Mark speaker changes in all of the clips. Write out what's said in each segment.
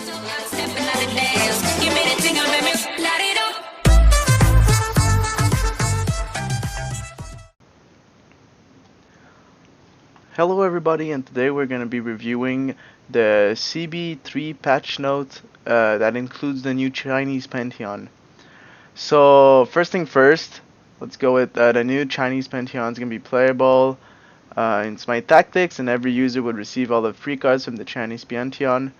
Speaker 1: Hello everybody, and today we're going to be reviewing the CB3 patch note that includes the new Chinese Pantheon. So first thing first, let's go with the new Chinese Pantheon is going to be playable in SMITE Tactics, and every user would receive all the free cards from the Chinese Pantheon.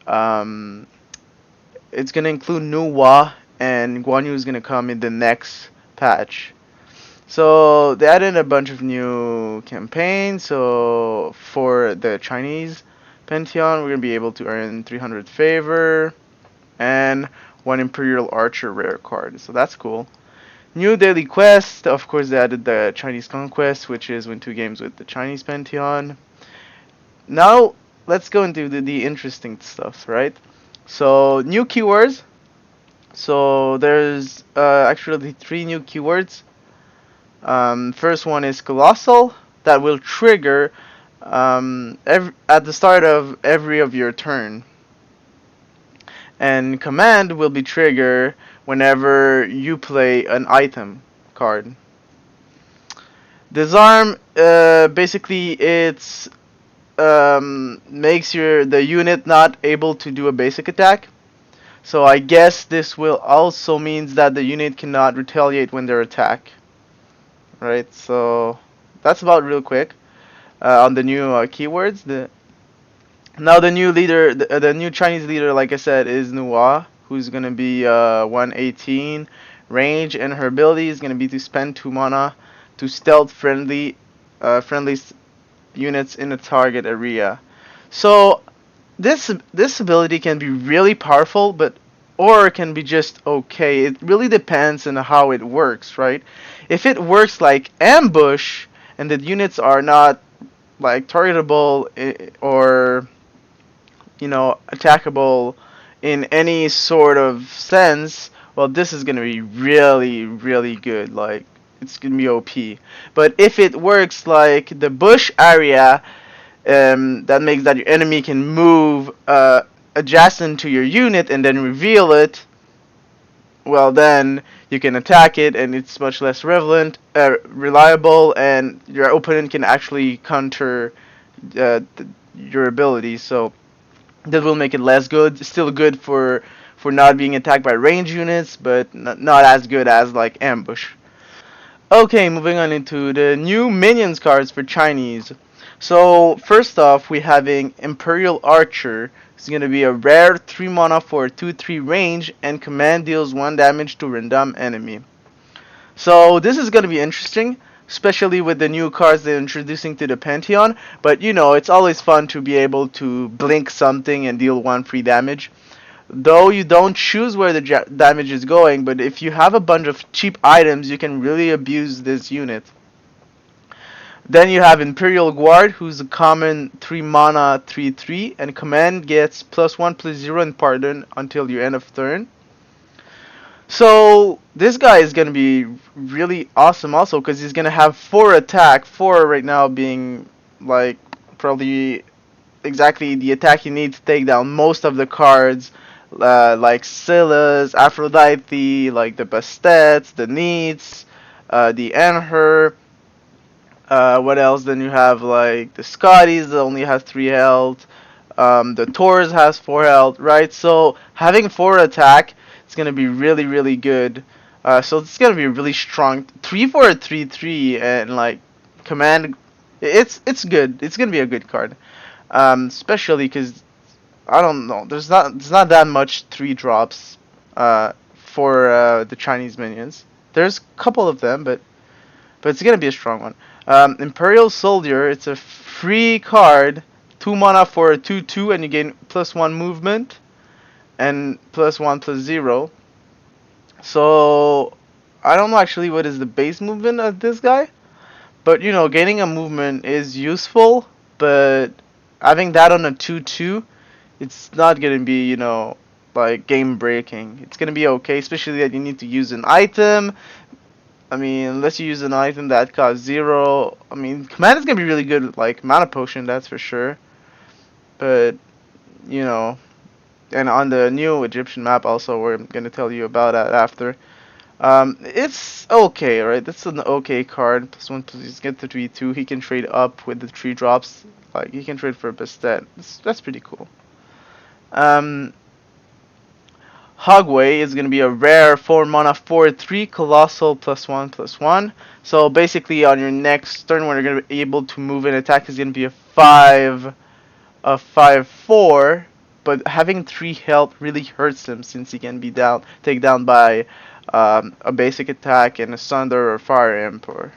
Speaker 1: It's going to include new Hua, and Guan Yu is going to come in the next patch. So they added a bunch of new campaigns. So for the Chinese Pantheon, we're gonna be able to earn 300 favor and one Imperial Archer rare card. So that's cool. New daily quest. Of course, they added the Chinese Conquest, which is win 2 games with the Chinese Pantheon. Now let's go into the interesting stuff, right? So new keywords. So there's actually 3 new keywords. First one is Colossal, that will trigger at the start of every of your turn. And Command will be triggered whenever you play an item card. Disarm, basically it's makes the unit not able to do a basic attack. So I guess this will also means that the unit cannot retaliate when they're attacked. Right, so that's about real quick on the new keywords. Now the new leader, the new Chinese leader, like I said, is Nuwa, who's gonna be 118 range, and her ability is gonna be to spend 2 mana to stealth friendly units in a target area. So this ability can be really powerful, or it can be just okay. It really depends on how it works, right? If it works like ambush and the units are not like targetable or attackable in any sort of sense, well, this is gonna be really, really good. Like, it's gonna be OP. But if it works like the bush area, that makes that your enemy can move adjacent to your unit and then reveal it, well, then you can attack it and it's much less reliable, and your opponent can actually counter your ability. So that will make it less good. Still good for not being attacked by range units, but not as good as like ambush. Okay, moving on into the new minions cards for Chinese. So first off, we having Imperial Archer. It's gonna be a rare 3 mana for 2/3 range, and command deals 1 damage to random enemy. So this is gonna be interesting, especially with the new cards they're introducing to the Pantheon. But it's always fun to be able to blink something and deal 1 free damage. Though you don't choose where the damage is going, but if you have a bunch of cheap items, you can really abuse this unit. Then you have Imperial Guard, who's a common 3 mana 3/3, and command gets +1/+0 and pardon until your end of turn. So this guy is gonna be really awesome also, because he's gonna have 4 attack, 4 right now being like probably exactly the attack you need to take down most of the cards, like Scylla's, Aphrodite, like the Bastets, the Needs, the Enher. What else? Then you have like the Scotties that only has 3 health. The Taurus has 4 health, right? So having 4 attack, it's gonna be really, really good. So it's gonna be really strong. 3 for a 3/3 and like command. It's good. It's gonna be a good card. Especially because I don't know. There's not that much 3 drops for the Chinese minions. There's a couple of them, but it's gonna be a strong one. Imperial Soldier. It's a free card, 2 mana for a 2/2, and you gain +1 movement and +1/+0. So I don't know actually what is the base movement of this guy, but gaining a movement is useful. But having that on a 2/2, it's not gonna be like game breaking. It's gonna be okay, especially that you need to use an item. I mean, unless you use an item that costs 0. I mean, command is gonna be really good with like mana potion, that's for sure. But and on the new Egyptian map also, we're gonna tell you about that after. It's okay, right? That's an okay card. +1 plus get the 3/2. He can trade up with the 3 drops. Like he can trade for a Bastet. That's pretty cool. Um, Hogway is going to be a rare 4 mana 4/3 colossal +1/+1. So basically, on your next turn, when you're going to be able to move an attack, is going to be a 5/4. But having 3 health really hurts him since he can be take down by a basic attack and a Sunder or Fire Imp or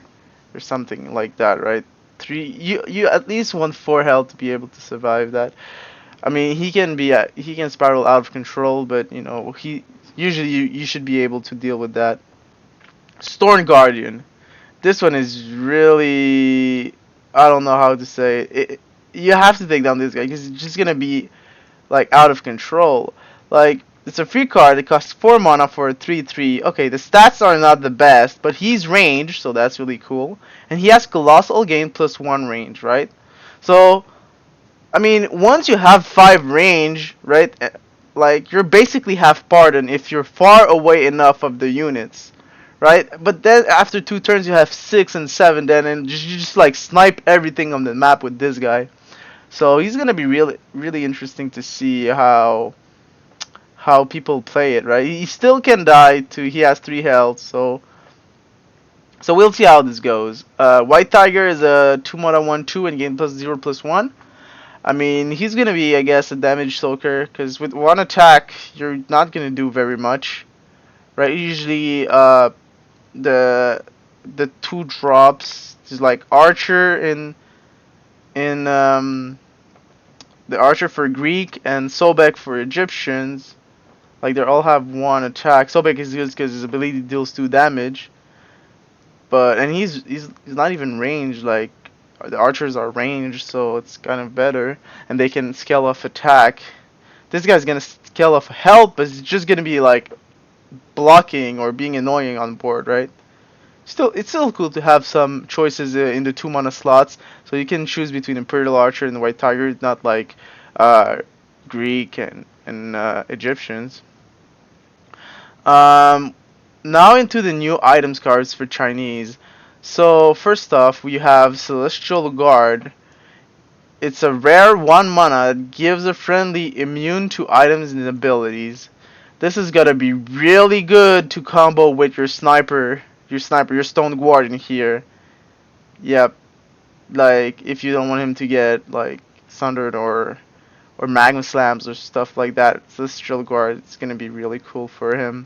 Speaker 1: something like that, right? You at least want 4 health to be able to survive that. I mean, he can spiral out of control, but you know he usually you should be able to deal with that. Storm Guardian. This one is really, I don't know how to say it. You have to take down this guy because it's just gonna be like out of control. Like it's a free card. It costs 4 mana for a 3/3. Okay, the stats are not the best, but he's ranged, so that's really cool. And he has colossal gain +1 range, right? So I mean, once you have 5 range, right? Like you're basically half pardon if you're far away enough of the units, right? But then after 2 turns you have 6 and 7, then and you just like snipe everything on the map with this guy. So he's gonna be really interesting to see how people play it, right? He still can die too. He has 3 health, so we'll see how this goes. White Tiger is a 2 mana 1/2 and gain +0/+1. I mean, he's gonna be, I guess, a damage soaker, because with 1 attack, you're not gonna do very much, right? Usually, the 2 drops is like Archer in the Archer for Greek and Sobek for Egyptians. Like they all have 1 attack. Sobek is good because his ability deals 2 damage, and he's not even ranged. Like the archers are ranged, so it's kind of better, and they can scale off attack. This guy's gonna scale off health, but it's just gonna be like blocking or being annoying on board, right? It's still cool to have some choices in the 2 mana slots, so you can choose between Imperial Archer and the White Tiger, not like Greek and Egyptians. Now into the new items cards for Chinese. So first off, we have Celestial Guard. It's a rare 1 mana that gives a friendly immune to items and abilities. This is gonna be really good to combo with your Stone Guardian here. Yep, like if you don't want him to get like sundered or Magma Slams or stuff like that, Celestial Guard, it's gonna be really cool for him.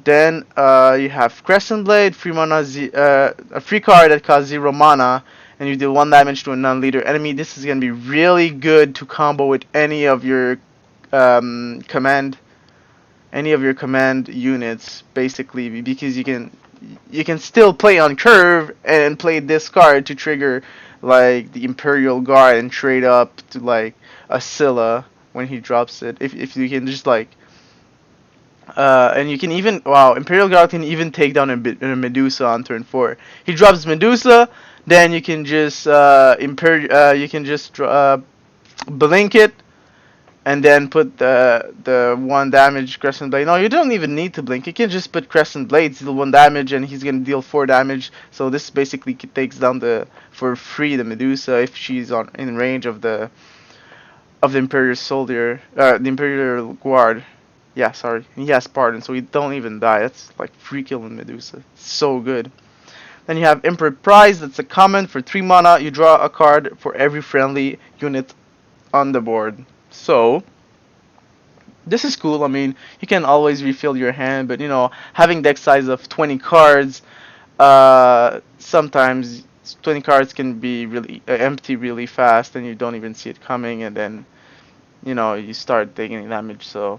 Speaker 1: Then you have Crescent Blade, a free card that costs 0 mana, and you deal 1 damage to a non-leader enemy. This is gonna be really good to combo with any of your command units, basically, because you can still play on curve and play this card to trigger like the Imperial Guard and trade up to like a Scylla when he drops it. If you can just like and you can even, wow, Imperial Guard can even take down a Medusa on turn 4. He drops Medusa, then you can just blink it, and then put the 1 damage Crescent Blade. No, you don't even need to blink. You can just put Crescent Blades, deal 1 damage, and he's gonna deal 4 damage. So this basically takes down for free the Medusa if she's in range of the Imperial Soldier, the Imperial Guard. Yeah, sorry. He has Pardon, so he don't even die. That's like free killing Medusa. It's so good. Then you have Emperor Prize. That's a common for 3 mana. You draw a card for every friendly unit on the board. So this is cool. I mean, you can always refill your hand, but you know, having deck size of 20 cards, sometimes 20 cards can be really empty really fast, and you don't even see it coming, and then you know you start taking damage. So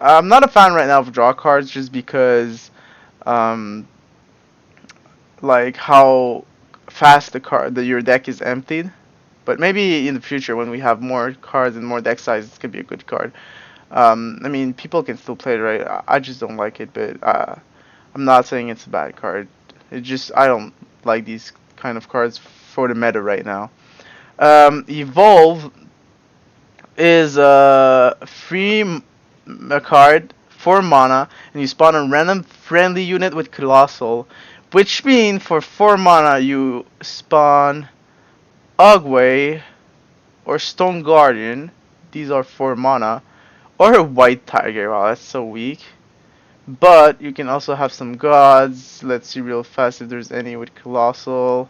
Speaker 1: I'm not a fan right now of draw cards just because, like how fast your deck is emptied. But maybe in the future when we have more cards and more deck size, it could be a good card. I mean, people can still play it, right? I just don't like it, but I'm not saying it's a bad card. I don't like these kind of cards for the meta right now. Evolve. is a a card, 4 mana, and you spawn a random friendly unit with Colossal, which means for 4 mana you spawn Ogway or Stone Guardian. These are 4 mana. Or a White Tiger. Wow, that's so weak. But you can also have some gods. Let's see real fast if there's any with Colossal.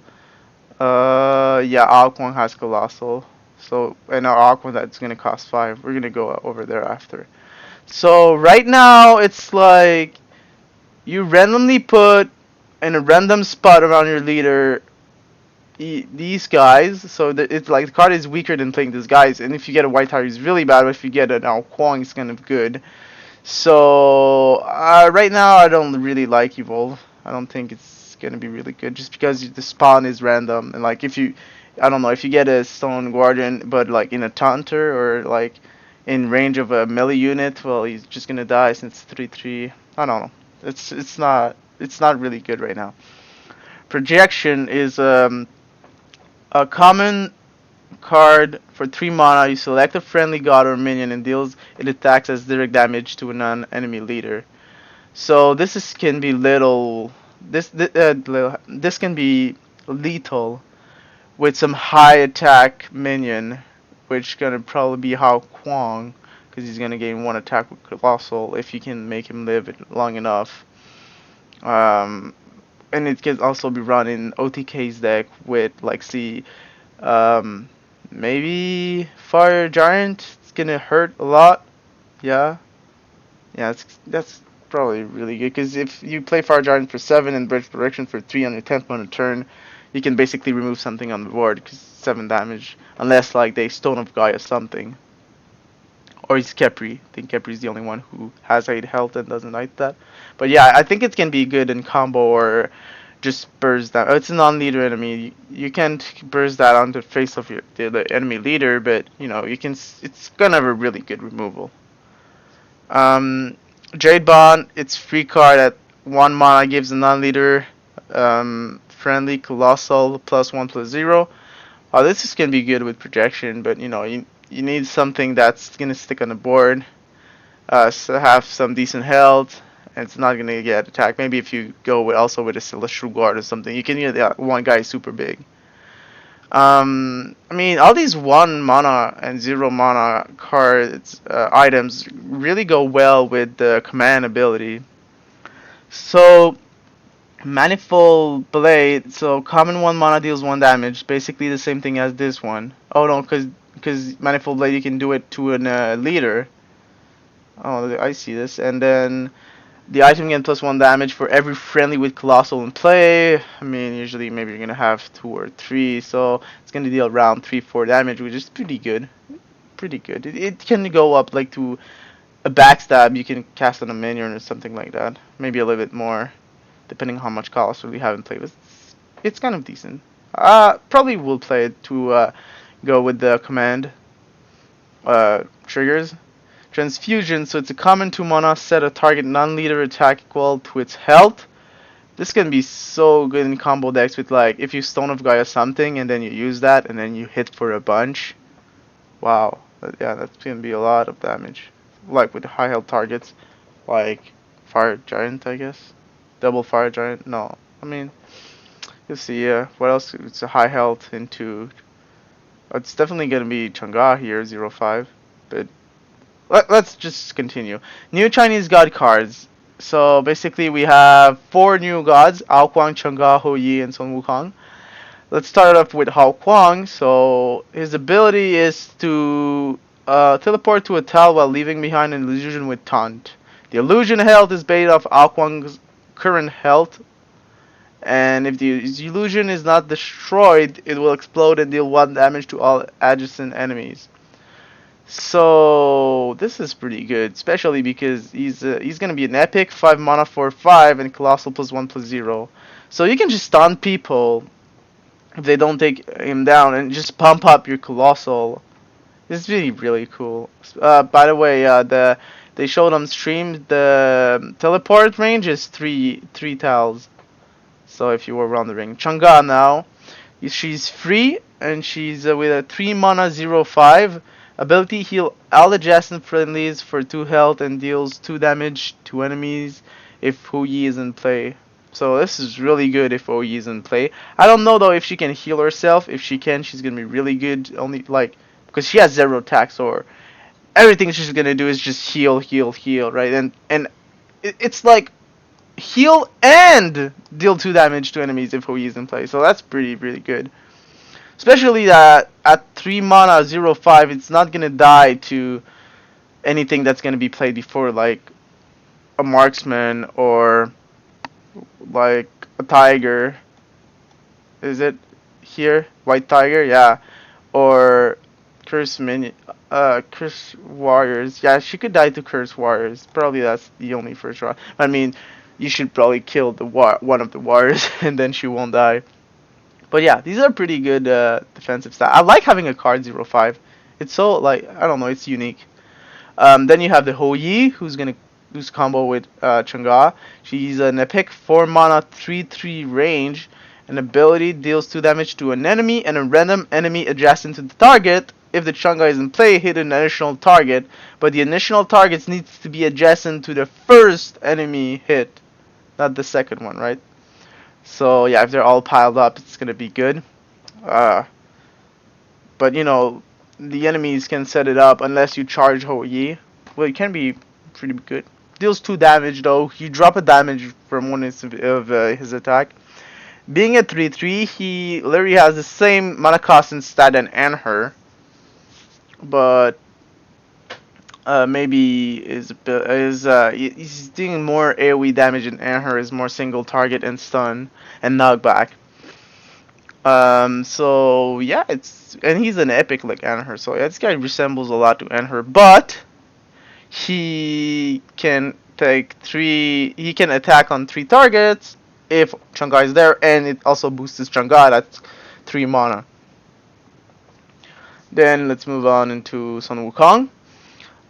Speaker 1: Yeah, Alquan has Colossal. So, and our Aqua that's gonna cost 5. We're gonna go over there after. So right now it's like you randomly put in a random spot around your leader these guys. So that it's like the card is weaker than playing these guys. And if you get a White Tiger, it's really bad. But if you get an Alquan, it's kind of good. So right now I don't really like Evolve. I don't think it's gonna be really good just because the spawn is random and like if you, I don't know, if you get a Stone Guardian but like in a taunter or like in range of a melee unit, well he's just gonna die since it's 3/3. I don't know. It's not really good right now. Projection is a common card for 3 mana. You select a friendly god or minion and deals it attacks as direct damage to a non-enemy leader. So can be this can be lethal with some high attack minion, which gonna probably be Hao Kwang, because he's gonna gain 1 attack with Colossal if you can make him live it long enough. Um, and it can also be run in OTK's deck with like um, maybe Fire Giant. It's gonna hurt a lot. Yeah, yeah, that's probably really good because if you play Fire Giant for 7 and Bridge Direction for 3 on your 10th mana turn, you can basically remove something on the board because 7 damage, unless like they Stone of Gaia something. Or he's Kepri. I think Kepri's the only one who has 8 health and doesn't like that. But yeah, I think it can be good in combo or just burst that. Oh, it's a non-leader enemy. You can't burst that on the face of the enemy leader, but you know you can. It's gonna have a really good removal. Jade Bond, it's free card at 1 mana, gives a non-leader friendly Colossal +1/+0. This is gonna be good with projection, but you know you need something that's gonna stick on the board, so have some decent health, and it's not gonna get attacked. Maybe if you go also with a Celestial Guard or something, you can get that one guy super big. I mean, all these 1 mana and 0 mana cards, items really go well with the command ability. So, Manifold Blade, so common 1 mana deals 1 damage, basically the same thing as this one. Oh no, because Manifold Blade you can do it to a leader. Oh, I see this. And then the item gains +1 damage for every friendly with Colossal in play. I mean, usually maybe you're gonna have 2 or 3, so it's gonna deal around 3-4 damage, which is pretty good. Pretty good. It can go up like to a backstab you can cast on a minion or something like that. Maybe a little bit more, depending on how much Colossal you haven't played with. It's kind of decent. Probably will play it to go with the command triggers. Transfusion, so it's a common 2 mana, set a target non-leader attack equal to its health. This can be so good in combo decks with like, if you Stone of Gaia something and then you use that and then you hit for a bunch. Wow, yeah, that's gonna be a lot of damage. Like with high health targets, like Fire Giant, I guess. Double Fire Giant, no. I mean, you'll see, what else? It's a high health into, it's definitely gonna be Chang'e here, 0-5, but let's just continue. New Chinese god cards. So basically we have 4 new gods, Ao Kuang, Chang'e, Hou Yi, and Sun Wukong. Let's start off with Hao Kuang. So his ability is to teleport to a tile while leaving behind an illusion with taunt. The illusion health is based off Ao Kuang's current health, and if the illusion is not destroyed, it will explode and deal 1 damage to all adjacent enemies. So this is pretty good, especially because he's gonna be an epic 5 mana for 5 and Colossal +1/+0. So you can just stun people if they don't take him down and just pump up your Colossal. This is really cool. By the way, they showed on stream the teleport range is three tiles. So if you were around the ring, Chang'e now, she's free and she's with a 3 mana 0/5. Ability heal all adjacent friendlies for 2 health and deals 2 damage to enemies if Hu Yi is in play. So this is really good if Hu Yi is in play. I don't know though if she can heal herself. If she can, she's gonna be really good. Only like because she has 0 attacks, or everything she's gonna do is just heal, heal, heal, right? And it's like heal and deal 2 damage to enemies if Hu Yi is in play. So that's pretty really good. Especially that at 3 mana 0/5, it's not gonna die to anything that's gonna be played before, like a marksman or like a tiger. Is it here? White tiger, yeah. Or curse minion, curse warriors. Yeah, she could die to curse warriors. Probably that's the only first draw. I mean, you should probably kill the one of the warriors, and then she won't die. But yeah, these are pretty good defensive stats. I like having a card 0/5. It's so like I don't know, it's unique. Then you have the Ho Yi, who's combo with Chang'e. She's an epic 4 mana 3/3 range. An ability deals 2 damage to an enemy and a random enemy adjacent to the target. If the Chang'e is in play, hit an additional target, but the initial target needs to be adjacent to the first enemy hit, not the second one, right? So yeah, if they're all piled up, it's gonna be good. Uh, but you know, the enemies can set it up unless you charge Ho Yi. Well, it can be pretty good. Deals 2 damage though. You drop a damage from one of his attack. Being a 3/3, he literally has the same mana cost and stat and her, but maybe he's doing more AoE damage and her is more single target and stun and knockback. So yeah, and he's an epic like Anher, so yeah, this guy resembles a lot to Anher, but he can he can attack on 3 targets if Chang'e is there, and it also boosts his Chang'e, that's 3 mana. Then let's move on into Sun Wukong.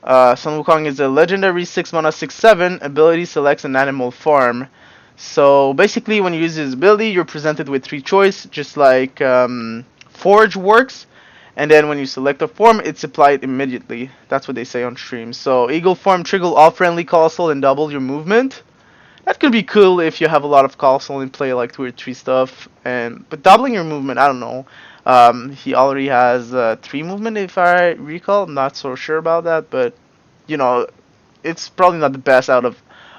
Speaker 1: Sun Wukong is a legendary 6 mana 6/7 ability, selects an animal form. So basically, when you use his ability, you're presented with 3 choice, just like Forge works. And then when you select a form, it's applied immediately. That's what they say on stream. So Eagle form, trigger all friendly colossal and double your movement. That could be cool if you have a lot of colossal and play like 2 or 3 stuff. But doubling your movement, I don't know. He already has 3 movement if I recall. I'm not so sure about that, but you know, it's probably not the best out of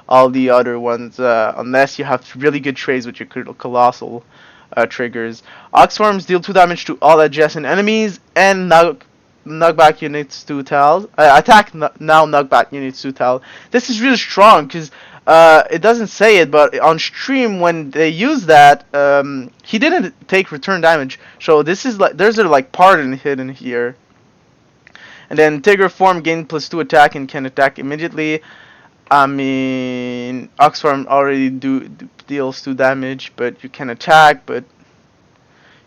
Speaker 1: all the other ones, unless you have really good trades with your colossal triggers. Oxforms deal 2 damage to all adjacent enemies and knockback units to Tal. Attack now knockback units to Tal. This is really strong because it doesn't say it, but on stream when they use that, he didn't take return damage. So this is like there's a like pardon hidden here. And then Tigger form gain +2 attack and can attack immediately. I mean, Oxform already deals 2 damage, but you can attack. But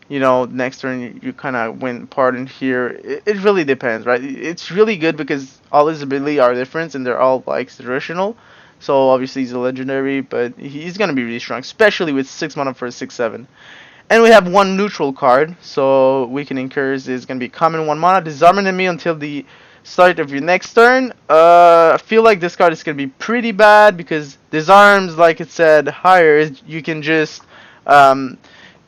Speaker 1: you know, next turn you kind of win pardon here. It really depends, right? It's really good because all his ability are different and they're all like traditional. So obviously he's a legendary, but he's gonna be really strong, especially with 6 mana for a 6/7. And we have 1 neutral card, so Weakening Curse is going to be common 1 mana. Disarm an enemy until the start of your next turn. I feel like this card is going to be pretty bad because disarms, like it said higher, you can just,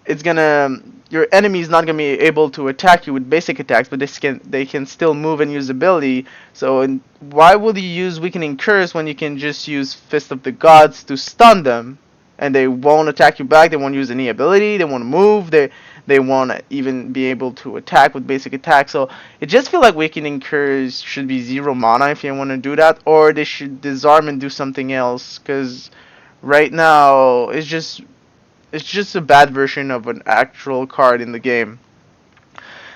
Speaker 1: it's going to, your enemy is not going to be able to attack you with basic attacks, but they can still move and use ability. So why would you use Weakening Curse when you can just use Fist of the Gods to stun them? And they won't attack you back. They won't use any ability. They won't move. They won't even be able to attack with basic attack. So it just feels like Weakening Curse should be 0 mana if you want to do that, or they should disarm and do something else. Because right now it's just a bad version of an actual card in the game.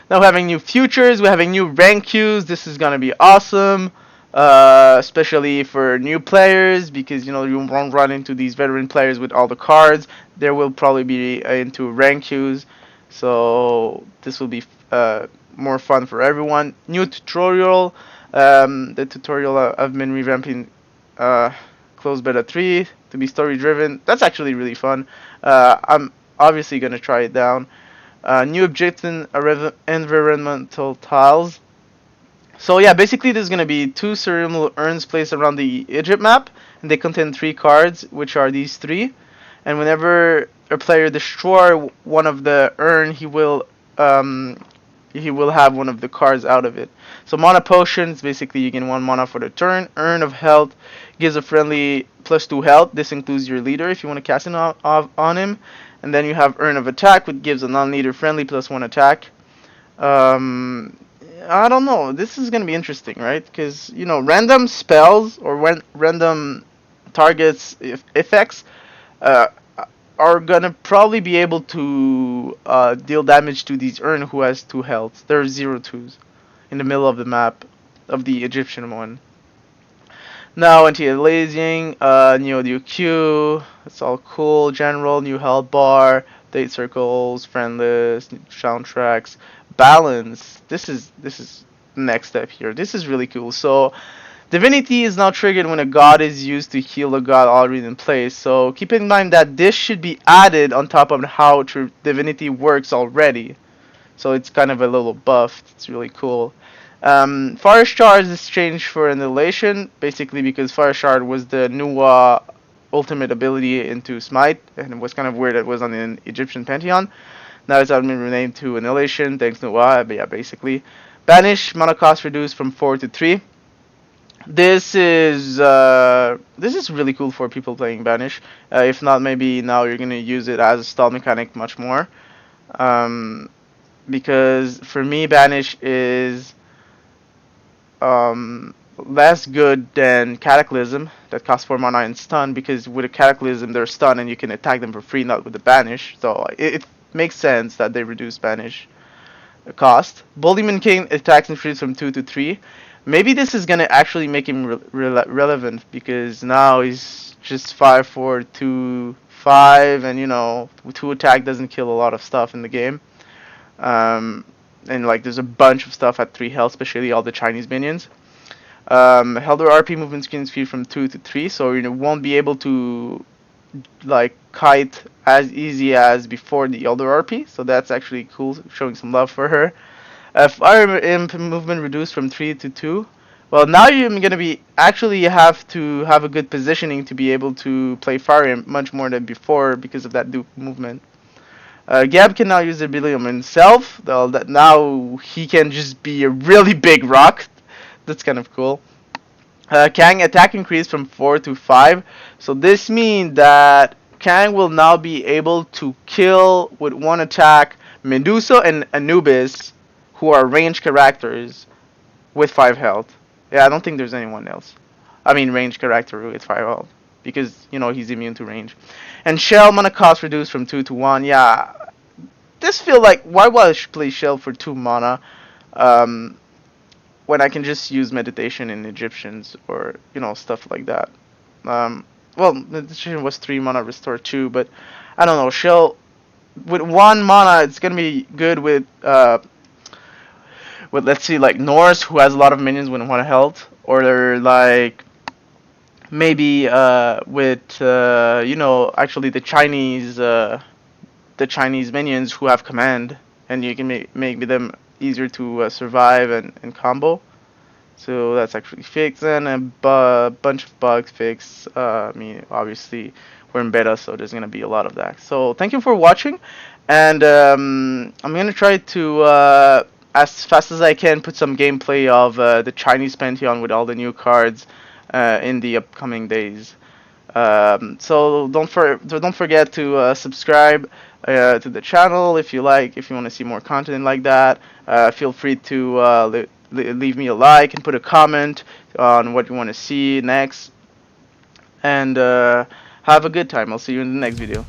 Speaker 1: Now we're having new futures. We're having new rank queues. This is gonna be awesome. Especially for new players, because you know you won't run into these veteran players with all the cards. There will probably be into rank queues, so this will be more fun for everyone. New tutorial. The tutorial I've been revamping closed beta 3 to be story driven. That's actually really fun. I'm obviously gonna try it down. New objective environmental tiles. So yeah, basically there's gonna be 2 ceremonial urns placed around the Egypt map, and they contain 3 cards, which are these 3. And whenever a player destroy one of the urn, he will have one of the cards out of it. So mana potions, basically you gain 1 mana for the turn. Urn of health gives a friendly +2 health. This includes your leader if you want to cast it on him. And then you have Urn of attack, which gives a non-leader friendly +1 attack. I don't know. This is gonna be interesting, right? Because you know, random spells or random targets effects uh, are gonna probably be able to deal damage to these Urn who has 2 health. There are 0/2s in the middle of the map of the Egyptian one. Now anti-aliasing, new Q, it's all cool. General, new health bar, date circles, friend list, soundtracks, balance. This is the next step here. This is really cool. So divinity is now triggered when a god is used to heal a god already in place. So keep in mind that this should be added on top of how divinity works already. So it's kind of a little buffed. It's really cool. Fire Shard is changed for Annihilation, basically because Fire Shard was the new ultimate ability into Smite, and it was kind of weird it was on the Egyptian Pantheon. Now it's been renamed to Annihilation, thanks to but yeah, basically. Banish, mana cost reduced from 4 to 3. This is really cool for people playing Banish. If not, maybe now you're gonna use it as a stall mechanic much more. Because for me, Banish is less good than Cataclysm that costs 4 mana and stun, because with a Cataclysm they're stun and you can attack them for free, not with the Banish. So it makes sense that they reduce Banish cost. Bullyman King attacks increase from 2 to 3. Maybe this is gonna actually make him relevant, because now he's just 5/4, 2, 5, and you know, 2 attack doesn't kill a lot of stuff in the game. And like there's a bunch of stuff at 3 health, especially all the Chinese minions. Helder RP movement speed from 2 to 3, so you won't be able to like kite as easy as before the Elder RP, so that's actually cool, showing some love for her. Fire imp movement reduced from 3 to 2. Well, now you're gonna be you have to have a good positioning to be able to play Fire Imp much more than before because of that Duke movement. Gab can now use the ability on himself, though that now he can just be a really big rock. That's kind of cool. Kang attack increase from 4 to 5. So this means that Kang will now be able to kill with 1 attack Medusa and Anubis, who are ranged characters with 5 health. Yeah, I don't think there's anyone else. I mean ranged character with 5 health, because you know he's immune to range. And Shell mana cost reduced from 2 to 1. Yeah, this feel like, why would I play Shell for 2 mana when I can just use meditation in Egyptians or you know stuff like that. Well, meditation was 3 mana restore 2, but I don't know. Shell with 1 mana, it's gonna be good with let's see, like Norse, who has a lot of minions with 1 health, or like maybe with you know, actually the Chinese minions who have command, and you can make them easier to survive and combo. So that's actually fixed, and a bunch of bugs fixed. I mean, obviously we're in beta, so there's gonna be a lot of that. So thank you for watching, and I'm gonna try to as fast as I can put some gameplay of the Chinese Pantheon with all the new cards in the upcoming days. So don't forget to subscribe to the channel if you want to see more content like that. Feel free to leave me a like and put a comment on what you want to see next. And have a good time. I'll see you in the next video.